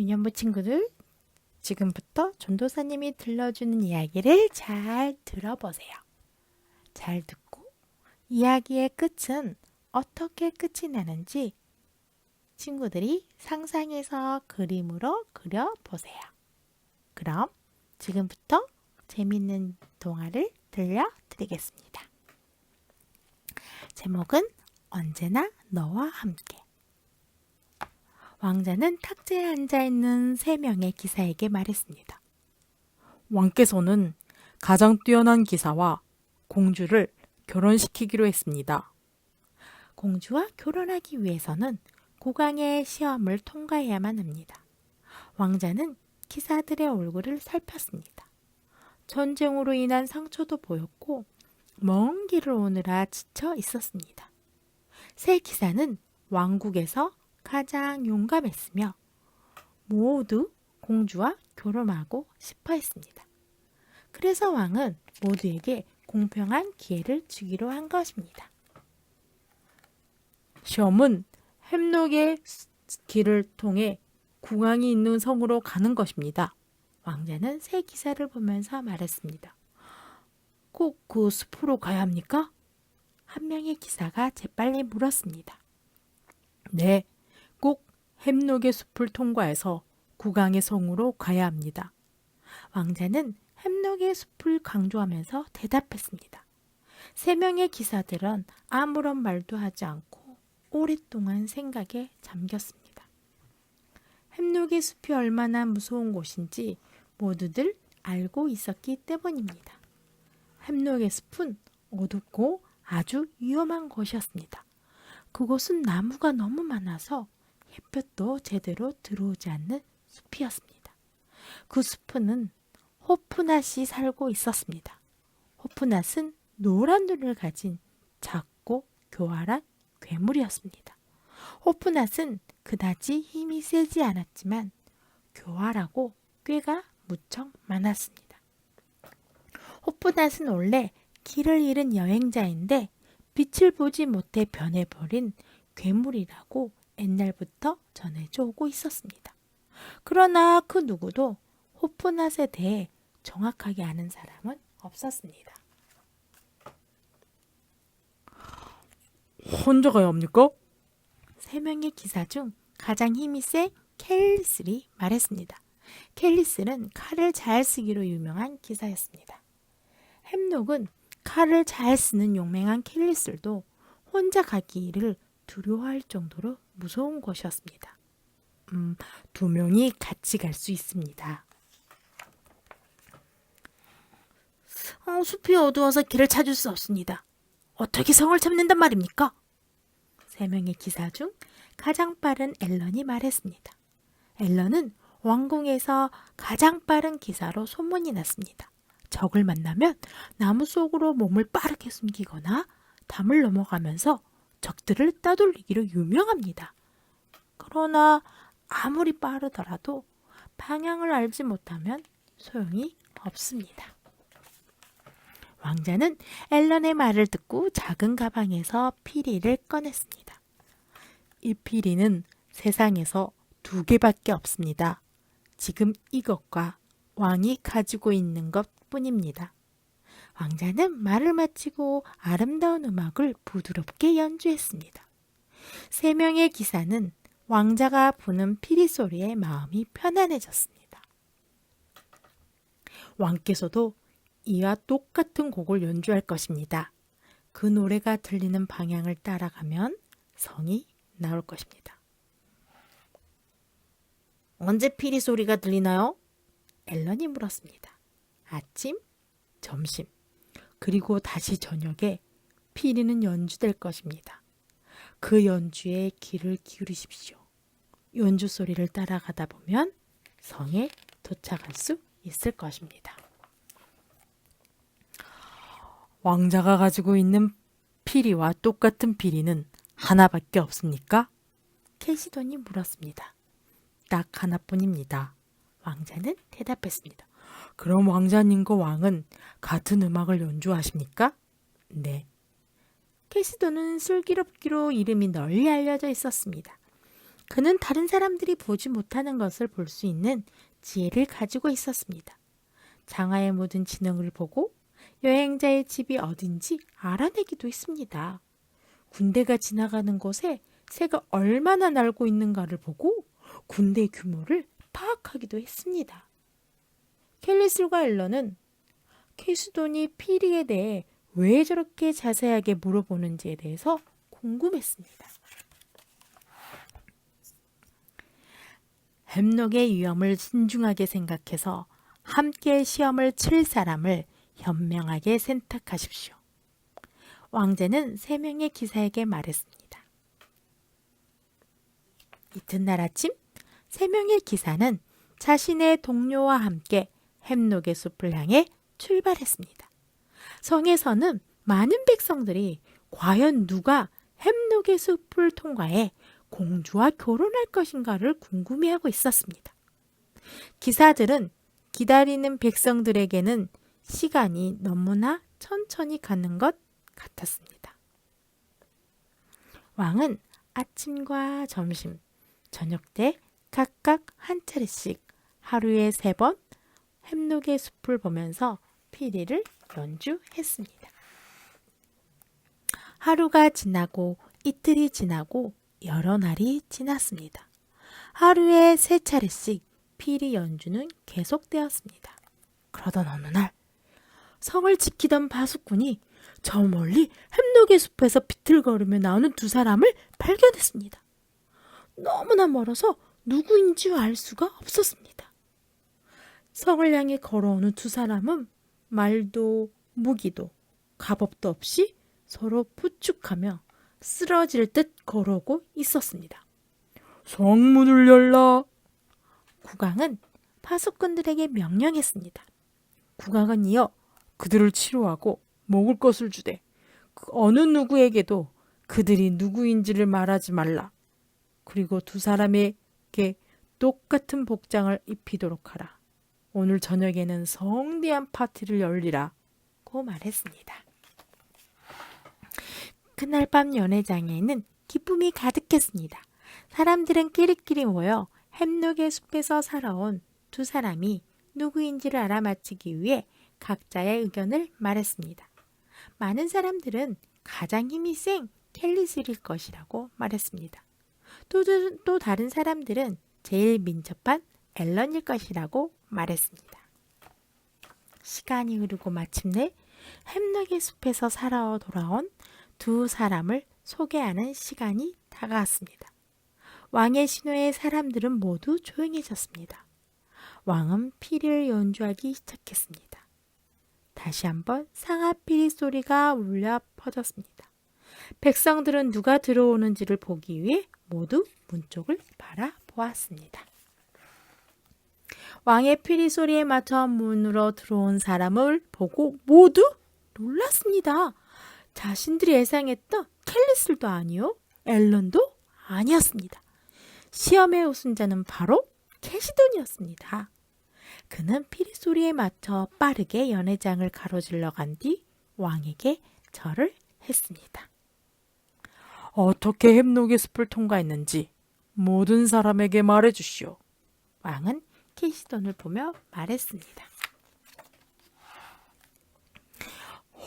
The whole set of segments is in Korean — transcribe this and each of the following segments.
유년부 친구들, 지금부터 전도사님이 들려주는 이야기를 잘 들어보세요. 잘 듣고 이야기의 끝은 어떻게 끝이 나는지 친구들이 상상해서 그림으로 그려보세요. 그럼 지금부터 재밌는 동화를 들려드리겠습니다. 제목은 언제나 너와 함께. 왕자는 탁자에 앉아있는 3명의 기사에게 말했습니다. 왕께서는 가장 뛰어난 기사와 공주를 결혼시키기로 했습니다. 공주와 결혼하기 위해서는 국왕의 시험을 통과해야만 합니다. 왕자는 기사들의 얼굴을 살폈습니다. 전쟁으로 인한 상처도 보였고 먼 길을 오느라 지쳐 있었습니다. 세 기사는 왕국에서 가장 용감했으며 모두 공주와 결혼하고 싶어 했습니다. 그래서 왕은 모두에게 공평한 기회를 주기로 한 것입니다. 시험은 햄록의 길을 통해 국왕이 있는 성으로 가는 것입니다. 왕자는 세 기사를 보면서 말했습니다. 꼭 그 숲으로 가야 합니까? 한 명의 기사가 재빨리 물었습니다. 네, 꼭 햄록의 숲을 통과해서 국왕의 성으로 가야 합니다. 왕자는 햄록의 숲을 강조하면서 대답했습니다. 3명의 기사들은 아무런 말도 하지 않고 오랫동안 생각에 잠겼습니다. 햄록의 숲이 얼마나 무서운 곳인지 모두들 알고 있었기 때문입니다. 햄록의 숲은 어둡고 아주 위험한 곳이었습니다. 그곳은 나무가 너무 많아서 햇볕도 제대로 들어오지 않는 숲이었습니다. 그 숲은 호프낫이 살고 있었습니다. 호프낫은 노란 눈을 가진 작고 교활한 괴물이었습니다. 호프낫은 그다지 힘이 세지 않았지만 교활하고 꾀가 무척 많았습니다. 호프낫은 원래 길을 잃은 여행자인데 빛을 보지 못해 변해버린 괴물이라고 옛날부터 전해져 오고 있었습니다. 그러나 그 누구도 호프낫에 대해 정확하게 아는 사람은 없었습니다. 혼자 가야 합니까? 3명의 기사 중 가장 힘이 센 켈리슬이 말했습니다. 켈리슬은 칼을 잘 쓰기로 유명한 기사였습니다. 햄록은 칼을 잘 쓰는 용맹한 켈리슬도 혼자 가기를 두려워할 정도로 무서운 곳이었습니다. 2명이 같이 갈 수 있습니다. 숲이 어두워서 길을 찾을 수 없습니다. 어떻게 성을 찾는단 말입니까? 3명의 기사 중 가장 빠른 앨런이 말했습니다. 앨런은 왕궁에서 가장 빠른 기사로 소문이 났습니다. 적을 만나면 나무 속으로 몸을 빠르게 숨기거나 담을 넘어가면서 적들을 따돌리기로 유명합니다. 그러나 아무리 빠르더라도 방향을 알지 못하면 소용이 없습니다. 왕자는 앨런의 말을 듣고 작은 가방에서 피리를 꺼냈습니다. 이 피리는 세상에서 2개밖에 없습니다. 지금 이것과 왕이 가지고 있는 것뿐입니다. 왕자는 말을 마치고 아름다운 음악을 부드럽게 연주했습니다. 3명의 기사는 왕자가 부는 피리 소리에 마음이 편안해졌습니다. 왕께서도 이와 똑같은 곡을 연주할 것입니다. 그 노래가 들리는 방향을 따라가면 성이 나올 것입니다. 언제 피리 소리가 들리나요? 앨런이 물었습니다. 아침, 점심, 그리고 다시 저녁에 피리는 연주될 것입니다. 그 연주에 귀를 기울이십시오. 연주 소리를 따라가다 보면 성에 도착할 수 있을 것입니다. 왕자가 가지고 있는 피리와 똑같은 피리는 하나밖에 없습니까? 캐시돈이 물었습니다. 딱 하나뿐입니다. 왕자는 대답했습니다. 그럼 왕자님과 왕은 같은 음악을 연주하십니까? 네. 캐시돈은 슬기롭기로 이름이 널리 알려져 있었습니다. 그는 다른 사람들이 보지 못하는 것을 볼 수 있는 지혜를 가지고 있었습니다. 장화에 묻은 진흙을 보고 여행자의 집이 어딘지 알아내기도 했습니다. 군대가 지나가는 곳에 새가 얼마나 날고 있는가를 보고 군대 규모를 파악하기도 했습니다. 켈리슬과 앨런은 캐시돈이 피리에 대해 왜 저렇게 자세하게 물어보는지에 대해서 궁금했습니다. 햄록의 위험을 신중하게 생각해서 함께 시험을 칠 사람을 현명하게 선택하십시오. 왕제는 3명의 기사에게 말했습니다. 이튿날 아침 3명의 기사는 자신의 동료와 함께 햄록의 숲을 향해 출발했습니다. 성에서는 많은 백성들이 과연 누가 햄록의 숲을 통과해 공주와 결혼할 것인가를 궁금해하고 있었습니다. 기사들은 기다리는 백성들에게는 시간이 너무나 천천히 가는 것 같았습니다. 왕은 아침과 점심, 저녁 때 각각 한 차례씩 하루에 3번 햄록의 숲을 보면서 피리를 연주했습니다. 하루가 지나고 이틀이 지나고 여러 날이 지났습니다. 하루에 3차례씩 피리 연주는 계속되었습니다. 그러던 어느 날 성을 지키던 바수꾼이 저 멀리 햄록의 숲에서 비틀거리며 나오는 2 사람을 발견했습니다. 너무나 멀어서 누구인지 알 수가 없었습니다. 성을 향해 걸어오는 2 사람은 말도 무기도 갑옷도 없이 서로 부축하며 쓰러질 듯 걸어오고 있었습니다. 성문을 열라! 국왕은 파수꾼들에게 명령했습니다. 국왕은 이어 그들을 치료하고 먹을 것을 주되 그 어느 누구에게도 그들이 누구인지를 말하지 말라. 그리고 2 사람에게 똑같은 복장을 입히도록 하라. 오늘 저녁에는 성대한 파티를 열리라. 고 말했습니다. 그날 밤 연회장에는 기쁨이 가득했습니다. 사람들은 끼리끼리 모여 햄록의 숲에서 살아온 2 사람이 누구인지를 알아맞히기 위해 각자의 의견을 말했습니다. 많은 사람들은 가장 힘이 센 켈리슬일 것이라고 말했습니다. 또 다른 사람들은 제일 민첩한 앨런일 것이라고 말했습니다. 시간이 흐르고 마침내 햄록의 숲에서 살아 돌아온 2 사람을 소개하는 시간이 다가왔습니다. 왕의 신호에 사람들은 모두 조용해졌습니다. 왕은 피리를 연주하기 시작했습니다. 다시 한번 상아피리 소리가 울려 퍼졌습니다. 백성들은 누가 들어오는지를 보기 위해 모두 문 쪽을 바라보았습니다. 왕의 피리 소리에 맞춰 문으로 들어온 사람을 보고 모두 놀랐습니다. 자신들이 예상했던 켈리슬도 아니요, 앨런도 아니었습니다. 시험의 우승자는 바로 캐시돈이었습니다. 그는 피리 소리에 맞춰 빠르게 연회장을 가로질러 간 뒤 왕에게 절을 했습니다. 어떻게 햄록의 숲을 통과했는지 모든 사람에게 말해주시오. 왕은 캐시돈을 보며 말했습니다.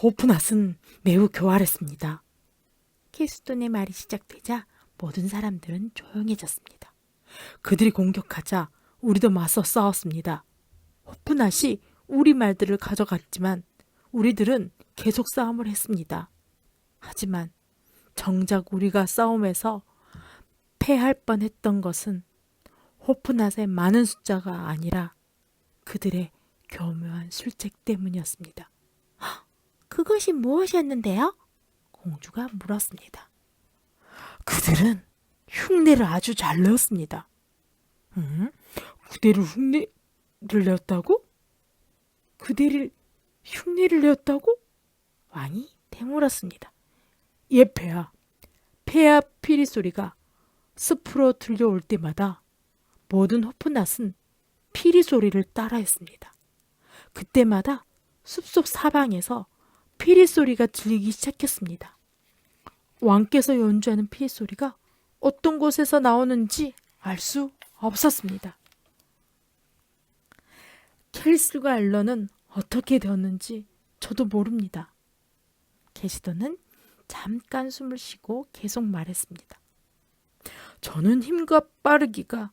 호프낫은 매우 교활했습니다. 캐시돈의 말이 시작되자 모든 사람들은 조용해졌습니다. 그들이 공격하자 우리도 맞서 싸웠습니다. 호프낫이 우리 말들을 가져갔지만 우리들은 계속 싸움을 했습니다. 하지만 정작 우리가 싸움에서 패할 뻔했던 것은 호프낫의 많은 숫자가 아니라 그들의 교묘한 술책 때문이었습니다. 그것이 무엇이었는데요? 공주가 물었습니다. 그들은 흉내를 아주 잘 내었습니다. 그대를 흉내를 내었다고? 그대를 흉내를 내었다고? 왕이 되물었습니다. 예, 폐하. 폐하 피리 소리가 숲으로 들려올 때마다 모든 호프낫은 피리 소리를 따라했습니다. 그때마다 숲속 사방에서 피리 소리가 들리기 시작했습니다. 왕께서 연주하는 피리 소리가 어떤 곳에서 나오는지 알 수 없었습니다. 켈스과 앨런은 어떻게 되었는지 저도 모릅니다. 캐시도는 잠깐 숨을 쉬고 계속 말했습니다. 저는 힘과 빠르기가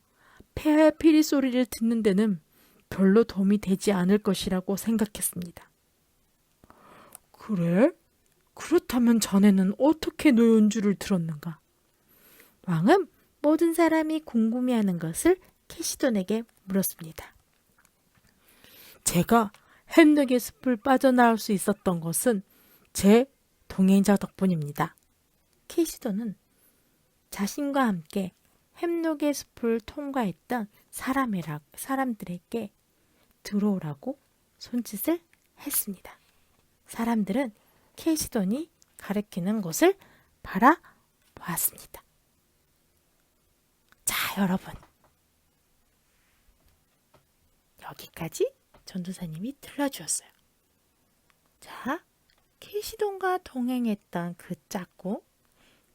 폐하의 피리 소리를 듣는 데는 별로 도움이 되지 않을 것이라고 생각했습니다. 그래? 그렇다면 자네는 어떻게 노연주를 들었는가? 왕은 모든 사람이 궁금해하는 것을 캐시돈에게 물었습니다. 제가 햄록의 숲을 빠져나올 수 있었던 것은 제 동행자 덕분입니다. 캐시돈은 자신과 함께 햄록의 숲을 통과했던 사람들에게 들어오라고 손짓을 했습니다. 사람들은 캐시돈이 가리키는 것을 바라보았습니다. 자, 여러분. 여기까지 전도사님이 들려주었어요. 자, 캐시돈과 동행했던 그 짝꿍,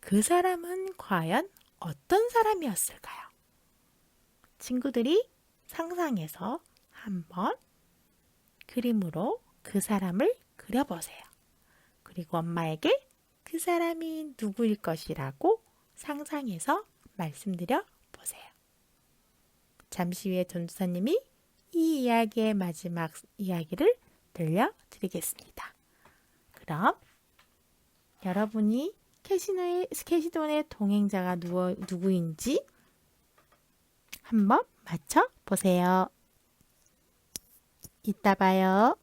그 사람은 과연 어떤 사람이었을까요? 친구들이 상상해서 한번 그림으로 그 사람을 그려보세요. 그리고 엄마에게 그 사람이 누구일 것이라고 상상해서 말씀드려 보세요. 잠시 후에 전도사님이 이 이야기의 마지막 이야기를 들려드리겠습니다. 그럼 여러분이 캐시돈의 동행자가 누구인지 한번 맞춰보세요. 이따 봐요.